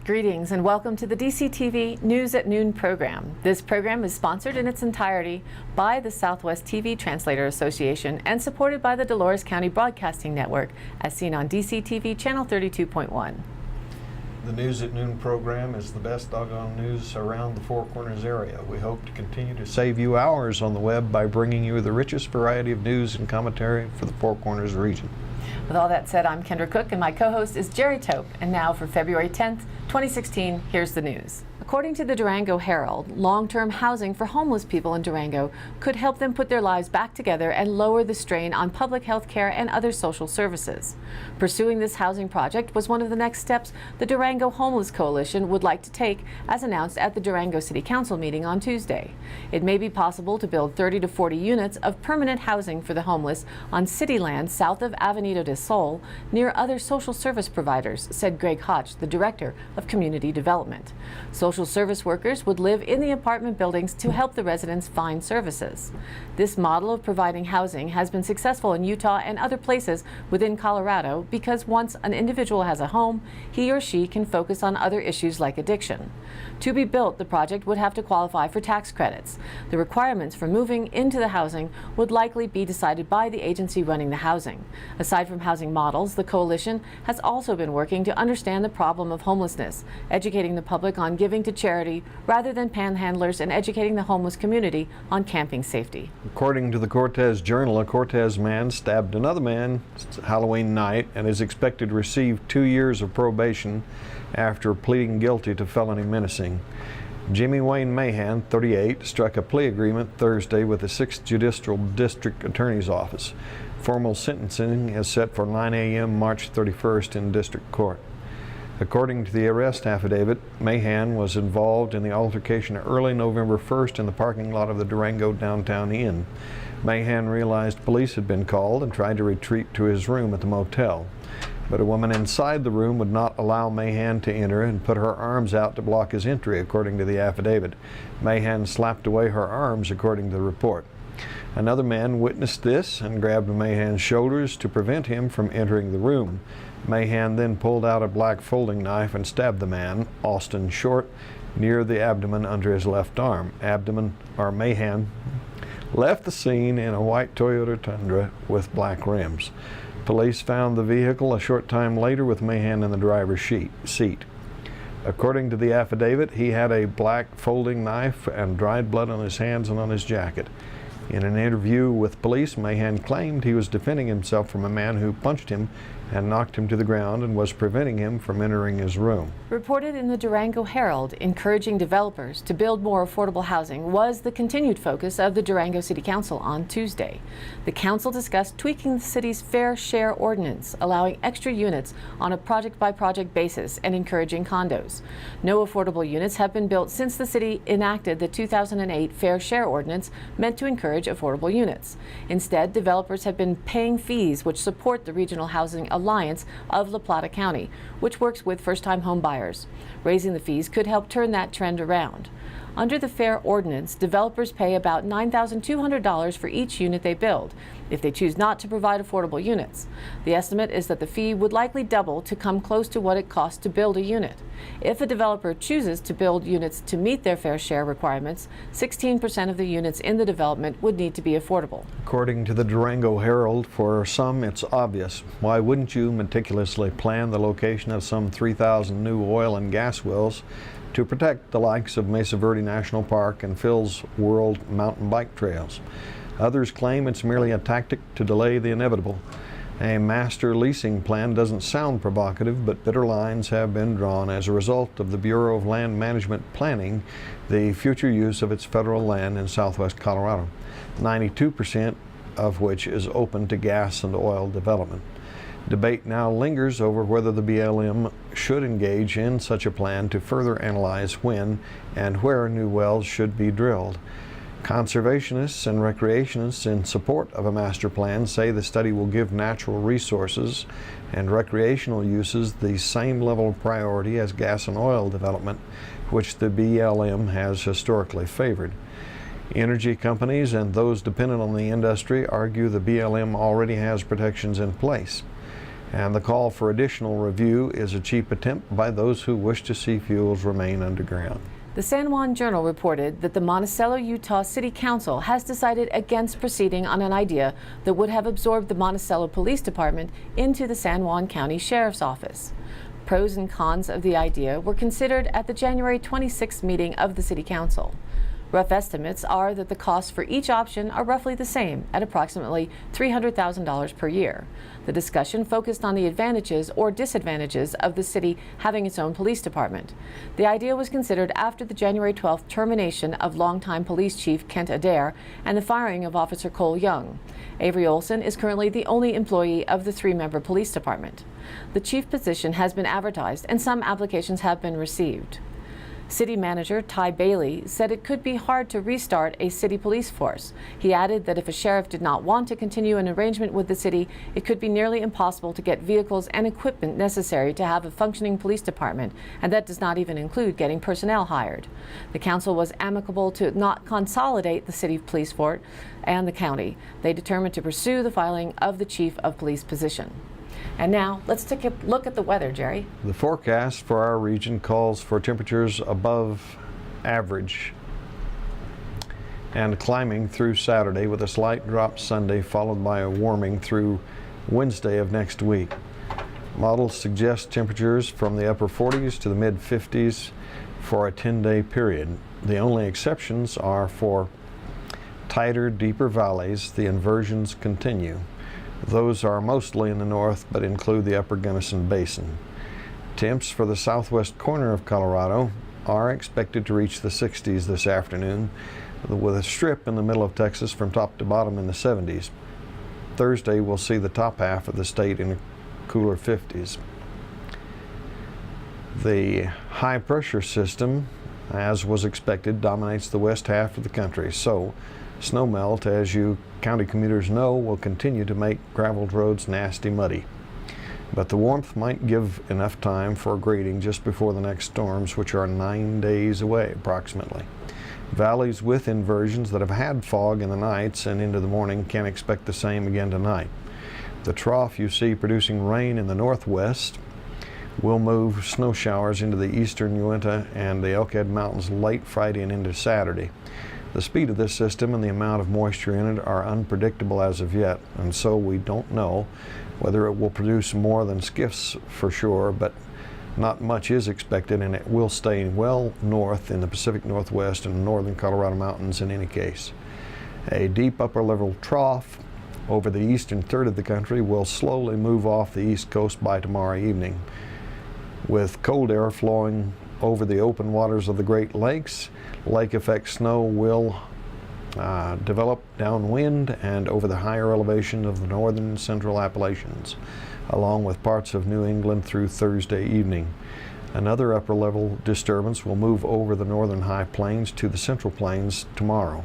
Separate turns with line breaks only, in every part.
Greetings and welcome to the DCTV News at Noon program. This program is sponsored in its entirety by the Southwest TV Translator Association and supported by the Dolores County Broadcasting Network, as seen on DCTV Channel 32.1.
The News at Noon program is the best doggone news around the Four Corners area. We hope to continue to save you hours on the web by bringing you the richest variety of news and commentary for the Four Corners region.
With all that said, I'm Kendra Cook and my co-host is Jerry Tope. And now for February 10th, 2016, here's the news. According to the Durango Herald, long-term housing for homeless people in Durango could help them put their lives back together and lower the strain on public health care and other social services. Pursuing this housing project was one of the next steps the Durango Homeless Coalition would like to take, as announced at the Durango City Council meeting on Tuesday. It may be possible to build 30 to 40 units of permanent housing for the homeless on city land south of Avenida del Sol, near other social service providers, said Greg Hotch, the Director of Community Development. Social service workers would live in the apartment buildings to help the residents find services. This model of providing housing has been successful in Utah and other places within Colorado because once an individual has a home, he or she can focus on other issues like addiction. To be built, the project would have to qualify for tax credits. The requirements for moving into the housing would likely be decided by the agency running the housing. Aside from housing models, the coalition has also been working to understand the problem of homelessness, educating the public on giving to charity rather than panhandlers, and educating the homeless community on camping safety.
According to the Cortez Journal, a Cortez man stabbed another man Halloween night and is expected to receive 2 years of probation after pleading guilty to felony menacing. Jimmy Wayne Mahan, 38, struck a plea agreement Thursday with the 6th Judicial District Attorney's Office. Formal sentencing is set for 9 a.m. March 31st in District Court. According to the arrest affidavit, Mahan was involved in the altercation early November 1st in the parking lot of the Durango Downtown Inn. Mahan realized police had been called and tried to retreat to his room at the motel. But a woman inside the room would not allow Mahan to enter and put her arms out to block his entry, according to the affidavit. Mahan slapped away her arms, according to the report. Another man witnessed this and grabbed Mahan's shoulders to prevent him from entering the room. Mahan then pulled out a black folding knife and stabbed the man, Austin Short, near the abdomen under his left arm. Mahan left the scene in a white Toyota Tundra with black rims. Police found the vehicle a short time later with Mahan in the driver's seat. According to the affidavit, he had a black folding knife and dried blood on his hands and on his jacket. In an interview with police, Mahan claimed he was defending himself from a man who punched him and knocked him to the ground and was preventing him from entering his room.
Reported in the Durango Herald, encouraging developers to build more affordable housing was the continued focus of the Durango City Council on Tuesday. The council discussed tweaking the city's fair share ordinance, allowing extra units on a project-by-project basis and encouraging condos. No affordable units have been built since the city enacted the 2008 fair share ordinance meant to encourage affordable units. Instead, developers have been paying fees which support the Regional Housing Alliance of La Plata County, which works with first-time home buyers. Raising the fees could help turn that trend around. Under the FAIR ordinance, developers pay about $9,200 for each unit they build if they choose not to provide affordable units. The estimate is that the fee would likely double to come close to what it costs to build a unit. If a developer chooses to build units to meet their fair share requirements, 16% of the units in the development would need to be affordable.
According to the Durango Herald, for some it's obvious. Why wouldn't you meticulously plan the location of some 3,000 new oil and gas wells to protect the likes of Mesa Verde National Park and Phil's World mountain bike trails? Others claim it's merely a tactic to delay the inevitable. A master leasing plan doesn't sound provocative, but bitter lines have been drawn as a result of the Bureau of Land Management planning the future use of its federal land in southwest Colorado, 92% of which is open to gas and oil development. Debate now lingers over whether the BLM should engage in such a plan to further analyze when and where new wells should be drilled. Conservationists and recreationists in support of a master plan say the study will give natural resources and recreational uses the same level of priority as gas and oil development, which the BLM has historically favored. Energy companies and those dependent on the industry argue the BLM already has protections in place. And the call for additional review is a cheap attempt by those who wish to see fuels remain underground.
The San Juan Journal reported that the Monticello, Utah City Council has decided against proceeding on an idea that would have absorbed the Monticello Police Department into the San Juan County Sheriff's Office. Pros and cons of the idea were considered at the January 26th meeting of the City Council. Rough estimates are that the costs for each option are roughly the same at approximately $300,000 per year. The discussion focused on the advantages or disadvantages of the city having its own police department. The idea was considered after the January 12th termination of longtime police chief Kent Adair and the firing of Officer Cole Young. Avery Olson is currently the only employee of the three-member police department. The chief position has been advertised and some applications have been received. City Manager Ty Bailey said it could be hard to restart a city police force. He added that if a sheriff did not want to continue an arrangement with the city, it could be nearly impossible to get vehicles and equipment necessary to have a functioning police department, and that does not even include getting personnel hired. The council was amicable to not consolidate the city police force and the county. They determined to pursue the filing of the chief of police position. And now, let's take a look at the weather, Jerry.
The forecast for our region calls for temperatures above average and climbing through Saturday with a slight drop Sunday, followed by a warming through Wednesday of next week. Models suggest temperatures from the upper 40s to the mid 50s for a 10-day period. The only exceptions are for tighter, deeper valleys. The inversions continue. Those are mostly in the north, but include the upper Gunnison Basin. Temps for the southwest corner of Colorado are expected to reach the 60s this afternoon, with a strip in the middle of Texas from top to bottom in the 70s. Thursday will see the top half of the state in the cooler 50s. The high pressure system, as was expected, dominates the west half of the country, so snowmelt, as you county commuters know, will continue to make graveled roads nasty muddy. But the warmth might give enough time for grading just before the next storms, which are 9 days away approximately. Valleys with inversions that have had fog in the nights and into the morning can expect the same again tonight. The trough you see producing rain in the northwest will move snow showers into the eastern Uinta and the Elkhead Mountains late Friday and into Saturday. The speed of this system and the amount of moisture in it are unpredictable as of yet, and so we don't know whether it will produce more than skiffs for sure, but not much is expected, and it will stay well north in the Pacific Northwest and northern Colorado mountains in any case. A deep upper level trough over the eastern third of the country will slowly move off the east coast by tomorrow evening. With cold air flowing over the open waters of the Great Lakes, lake effect snow will develop downwind and over the higher elevation of the northern and central Appalachians, along with parts of New England through Thursday evening. Another upper level disturbance will move over the northern high plains to the central plains tomorrow.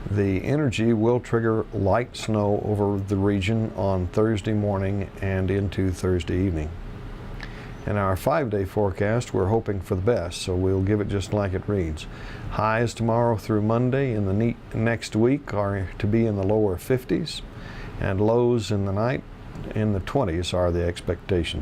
The energy will trigger light snow over the region on Thursday morning and into Thursday evening. In our 5-day forecast, we're hoping for the best, so we'll give it just like it reads. Highs tomorrow through Monday in the next week are to be in the lower 50s, and lows in the night in the 20s are the expectation,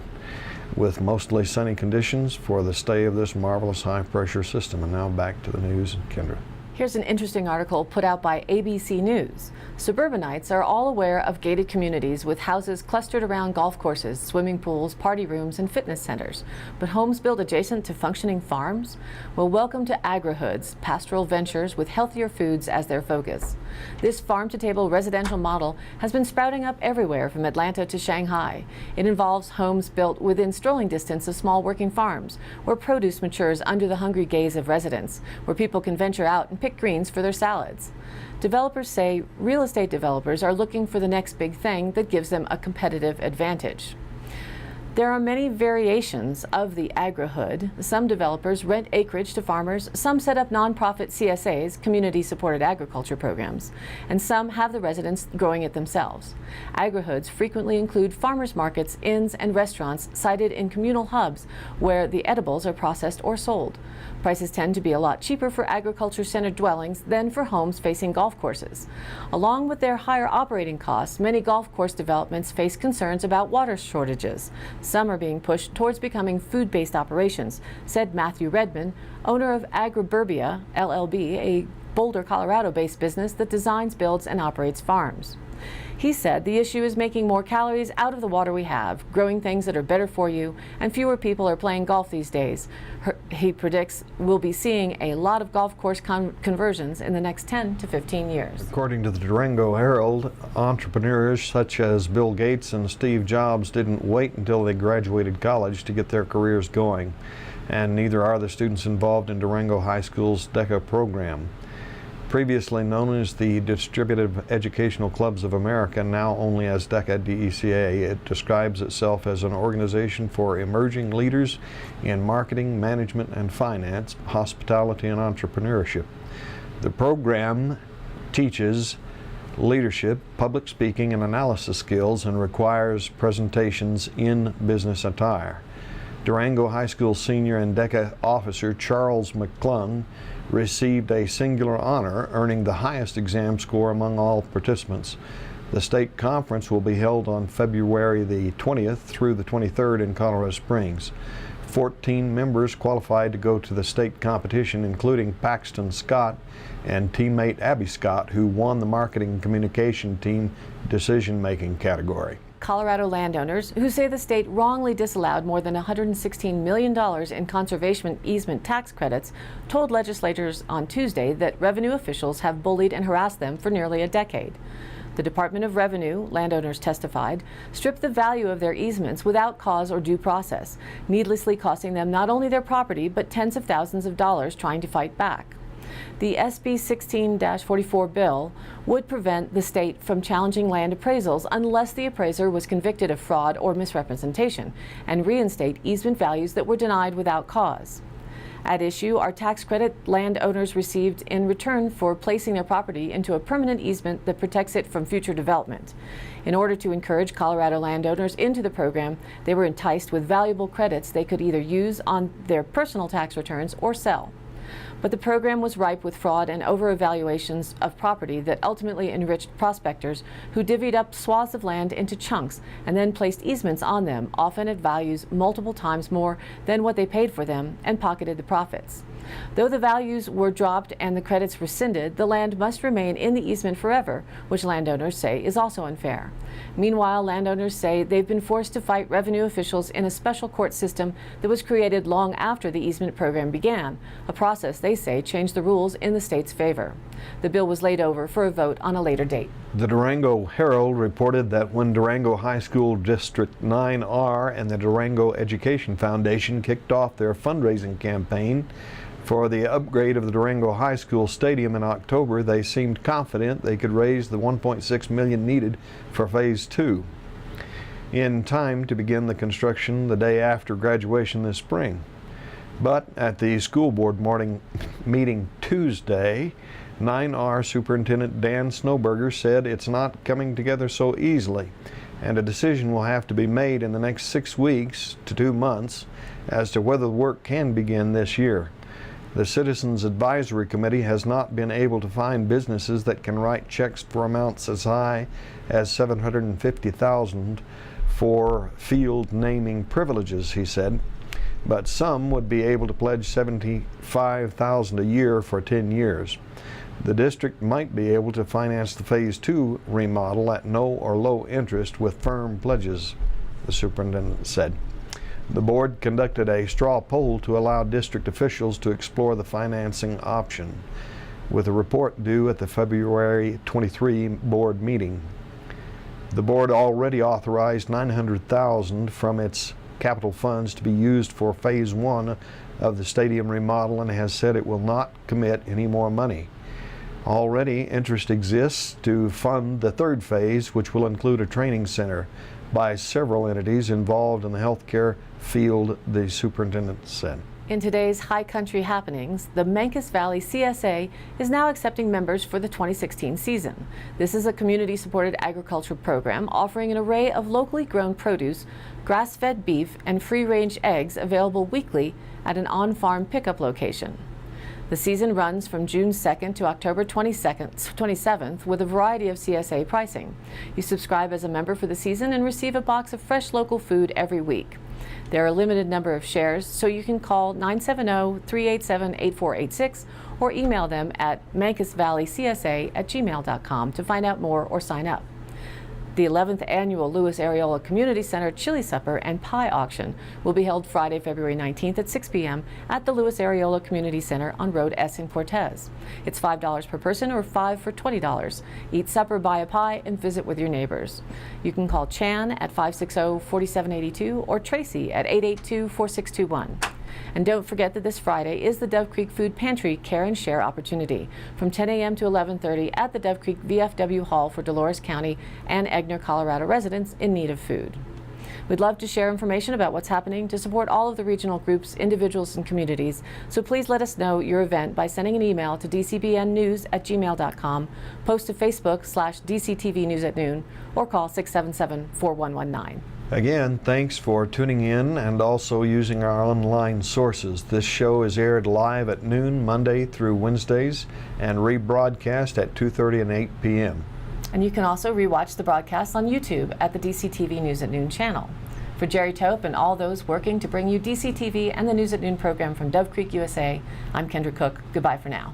with mostly sunny conditions for the stay of this marvelous high-pressure system. And now back to the news, Kendra.
Here's an interesting article put out by ABC News. Suburbanites are all aware of gated communities with houses clustered around golf courses, swimming pools, party rooms, and fitness centers. But homes built adjacent to functioning farms? Well, welcome to AgriHoods, pastoral ventures with healthier foods as their focus. This farm-to-table residential model has been sprouting up everywhere from Atlanta to Shanghai. It involves homes built within strolling distance of small working farms, where produce matures under the hungry gaze of residents, where people can venture out and pick greens for their salads. Developers say real estate developers are looking for the next big thing that gives them a competitive advantage. There are many variations of the agri-hood. Some developers rent acreage to farmers, some set up nonprofit CSAs, community-supported agriculture programs, and some have the residents growing it themselves. Agri-hoods frequently include farmers markets, inns, and restaurants sited in communal hubs where the edibles are processed or sold. Prices tend to be a lot cheaper for agriculture-centered dwellings than for homes facing golf courses. Along with their higher operating costs, many golf course developments face concerns about water shortages. Some are being pushed towards becoming food-based operations, said Matthew Redman, owner of Agriburbia, LLB, a Boulder, Colorado-based business that designs, builds, and operates farms. He said the issue is making more calories out of the water we have, growing things that are better for you, and fewer people are playing golf these days. He predicts we'll be seeing a lot of golf course conversions in the next 10 to 15 years.
According to the Durango Herald, entrepreneurs such as Bill Gates and Steve Jobs didn't wait until they graduated college to get their careers going, and neither are the students involved in Durango High School's DECA program. Previously known as the Distributive Educational Clubs of America, now only as DECA DECA, it describes itself as an organization for emerging leaders in marketing, management, and finance, hospitality, and entrepreneurship. The program teaches leadership, public speaking, and analysis skills and requires presentations in business attire. Durango High School senior and DECA officer Charles McClung received a singular honor, earning the highest exam score among all participants. The state conference will be held on February the 20th through the 23rd in Colorado Springs. 14 members qualified to go to the state competition, including Paxton Scott and teammate Abby Scott, who won the marketing communication team decision-making category.
Colorado landowners who say the state wrongly disallowed more than $116 million in conservation easement tax credits told legislators on Tuesday that revenue officials have bullied and harassed them for nearly a decade. The Department of Revenue, landowners testified, stripped the value of their easements without cause or due process, needlessly costing them not only their property but tens of thousands of dollars trying to fight back. The SB 16-44 bill would prevent the state from challenging land appraisals unless the appraiser was convicted of fraud or misrepresentation, and reinstate easement values that were denied without cause. At issue are tax credit landowners received in return for placing their property into a permanent easement that protects it from future development. In order to encourage Colorado landowners into the program, they were enticed with valuable credits they could either use on their personal tax returns or sell. But the program was ripe with fraud and over-evaluations of property that ultimately enriched prospectors who divvied up swaths of land into chunks and then placed easements on them, often at values multiple times more than what they paid for them, and pocketed the profits. Though the values were dropped and the credits rescinded, the land must remain in the easement forever, which landowners say is also unfair. Meanwhile, landowners say they've been forced to fight revenue officials in a special court system that was created long after the easement program began, a process they say changed the rules in the state's favor. The bill was laid over for a vote on a later date.
The Durango Herald reported that when Durango High School District 9R and the Durango Education Foundation kicked off their fundraising campaign for the upgrade of the Durango High School Stadium in October, they seemed confident they could raise the $1.6 million needed for Phase 2 in time to begin the construction the day after graduation this spring. But at the school board morning meeting Tuesday, 9R Superintendent Dan Snowberger said it's not coming together so easily, and a decision will have to be made in the next 6 weeks to 2 months as to whether the work can begin this year. The Citizens Advisory Committee has not been able to find businesses that can write checks for amounts as high as $750,000 for field naming privileges, he said, but some would be able to pledge $75,000 a year for 10 years. The district might be able to finance the Phase 2 remodel at no or low interest with firm pledges, the superintendent said. The board conducted a straw poll to allow district officials to explore the financing option, with a report due at the February 23 board meeting. The board already authorized $900,000 from its capital funds to be used for Phase 1 of the stadium remodel and has said it will not commit any more money. Already, interest exists to fund the third phase, which will include a training center, by several entities involved in the healthcare field, the superintendent said.
In today's high country happenings, the Mancos Valley CSA is now accepting members for the 2016 season. This is a community-supported agriculture program offering an array of locally grown produce, grass-fed beef, and free-range eggs available weekly at an on-farm pickup location. The season runs from June 2nd to October 27th with a variety of CSA pricing. You subscribe as a member for the season and receive a box of fresh local food every week. There are a limited number of shares, so you can call 970-387-8486 or email them at mancosvalleycsa@gmail.com to find out more or sign up. The 11th annual Lewis Areola Community Center Chili Supper and Pie Auction will be held Friday, February 19th at 6 p.m. at the Lewis Areola Community Center on Road S in Cortez. It's $5 per person or $5 for $20. Eat supper, buy a pie, and visit with your neighbors. You can call Chan at 560-4782 or Tracy at 882-4621. And don't forget that this Friday is the Dove Creek Food Pantry Care and Share opportunity from 10 a.m. to 11:30 at the Dove Creek VFW Hall for Dolores County and Egner, Colorado residents in need of food. We'd love to share information about what's happening to support all of the regional groups, individuals, and communities, so please let us know your event by sending an email to dcbnnews@gmail.com, post to Facebook/DCTV News at Noon, or call 677-4119.
Again, thanks for tuning in and also using our online sources. This show is aired live at noon Monday through Wednesdays and rebroadcast at 2:30 and 8 p.m.
And you can also rewatch the broadcast on YouTube at the DCTV News at Noon channel. For Jerry Tope and all those working to bring you DCTV and the News at Noon program from Dove Creek, USA, I'm Kendra Cook. Goodbye for now.